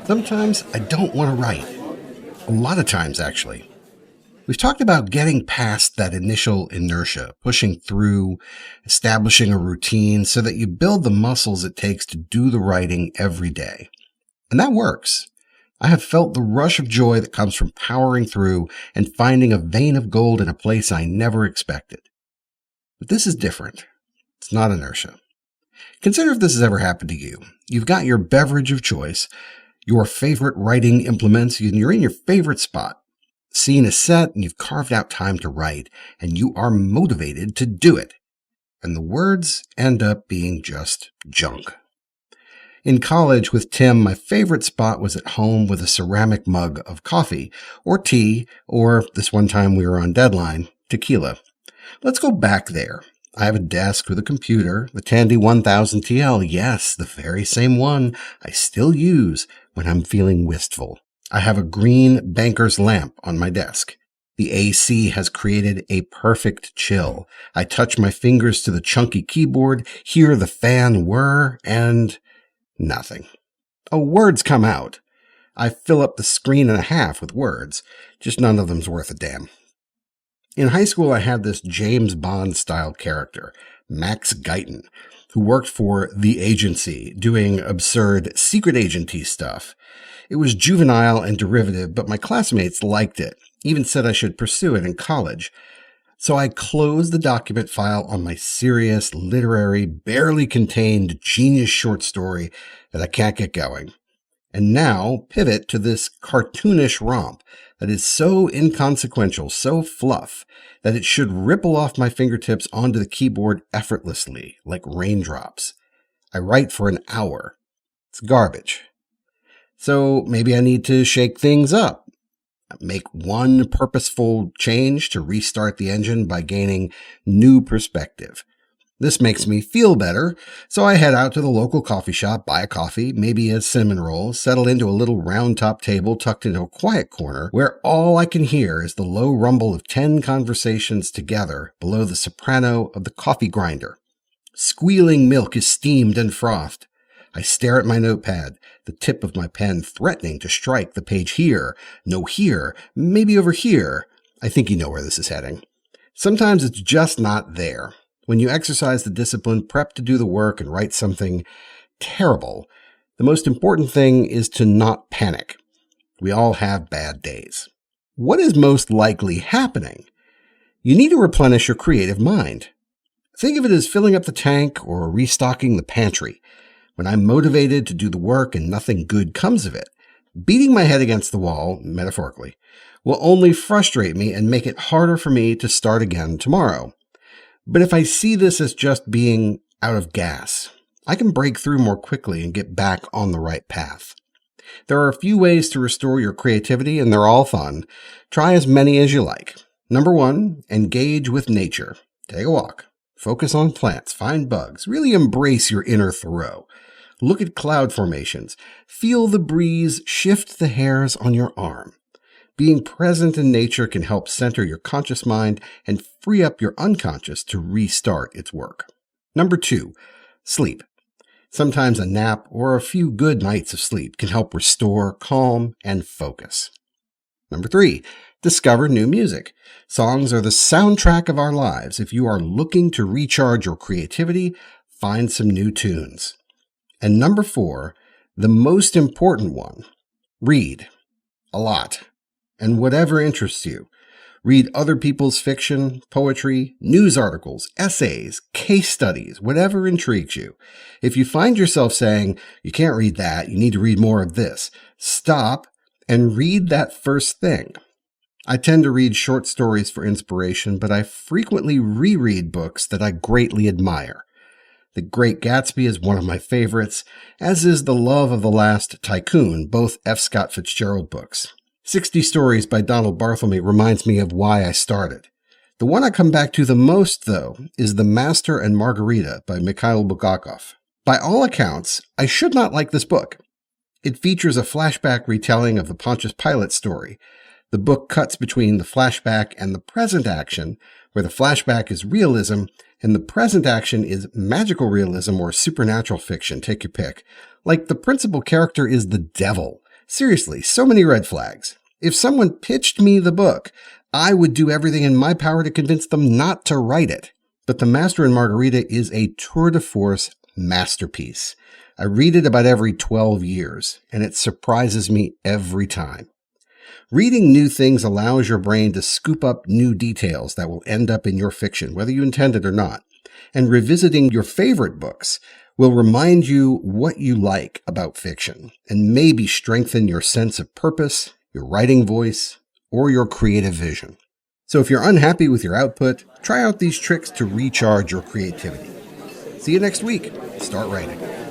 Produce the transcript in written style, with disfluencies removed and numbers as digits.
Sometimes I don't want to write. A lot of times, actually. We've talked about getting past that initial inertia, pushing through, establishing a routine so that you build the muscles it takes to do the writing every day. And that works. I have felt the rush of joy that comes from powering through and finding a vein of gold in a place I never expected. But this is different. It's not inertia. Consider if this has ever happened to you. You've got your beverage of choice, your favorite writing implements, and you're in your favorite spot. Scene is set and you've carved out time to write, and you are motivated to do it. And the words end up being just junk. In college with Tim, my favorite spot was at home with a ceramic mug of coffee, or tea, or this one time we were on deadline, tequila. Let's go back there. I have a desk with a computer, the Tandy 1000 TL, yes, the very same one I still use when I'm feeling wistful. I have a green banker's lamp on my desk. The AC has created a perfect chill. I touch my fingers to the chunky keyboard, hear the fan whir, and nothing. Oh, words come out. I fill up the screen and a half with words, just none of them's worth a damn. In high school, I had this James Bond-style character, Max Guyton, who worked for the agency, doing absurd secret agency stuff. It was juvenile and derivative, but my classmates liked it, even said I should pursue it in college. So I closed the document file on my serious, literary, barely contained genius short story that I can't get going. And now pivot to this cartoonish romp that is so inconsequential, so fluff, that it should ripple off my fingertips onto the keyboard effortlessly, like raindrops. I write for an hour. It's garbage. So maybe I need to shake things up. Make one purposeful change to restart the engine by gaining new perspective. This makes me feel better, so I head out to the local coffee shop, buy a coffee, maybe a cinnamon roll, settle into a little round-top table tucked into a quiet corner where all I can hear is the low rumble of 10 conversations together below the soprano of the coffee grinder. Squealing milk is steamed and frothed. I stare at my notepad, the tip of my pen threatening to strike the page here, no here, maybe over here. I think you know where this is heading. Sometimes it's just not there. When you exercise the discipline, prep to do the work, and write something terrible, the most important thing is to not panic. We all have bad days. What is most likely happening? You need to replenish your creative mind. Think of it as filling up the tank or restocking the pantry. When I'm motivated to do the work and nothing good comes of it, beating my head against the wall, metaphorically, will only frustrate me and make it harder for me to start again tomorrow. But if I see this as just being out of gas, I can break through more quickly and get back on the right path. There are a few ways to restore your creativity, and they're all fun. Try as many as you like. Number 1, engage with nature. Take a walk. Focus on plants. Find bugs. Really embrace your inner Thoreau. Look at cloud formations. Feel the breeze shift the hairs on your arm. Being present in nature can help center your conscious mind and free up your unconscious to restart its work. Number 2, sleep. Sometimes a nap or a few good nights of sleep can help restore calm and focus. Number 3, discover new music. Songs are the soundtrack of our lives. If you are looking to recharge your creativity, find some new tunes. And number 4, the most important one, read. A lot. And whatever interests you. Read other people's fiction, poetry, news articles, essays, case studies, whatever intrigues you. If you find yourself saying, you can't read that, you need to read more of this, stop and read that first thing. I tend to read short stories for inspiration, but I frequently reread books that I greatly admire. The Great Gatsby is one of my favorites, as is The Love of the Last Tycoon, both F. Scott Fitzgerald books. 60 Stories by Donald Barthelme reminds me of why I started. The one I come back to the most, though, is The Master and Margarita by Mikhail Bulgakov. By all accounts, I should not like this book. It features a flashback retelling of the Pontius Pilate story. The book cuts between the flashback and the present action, where the flashback is realism And the present action is magical realism or supernatural fiction, take your pick. Like the principal character is the devil. Seriously, so many red flags. If someone pitched me the book, I would do everything in my power to convince them not to write it. But The Master and Margarita is a tour de force masterpiece. I read it about every 12 years, and it surprises me every time. Reading new things allows your brain to scoop up new details that will end up in your fiction, whether you intend it or not. And revisiting your favorite books will remind you what you like about fiction, and maybe strengthen your sense of purpose, your writing voice, or your creative vision. So if you're unhappy with your output, try out these tricks to recharge your creativity. See you next week. Start writing.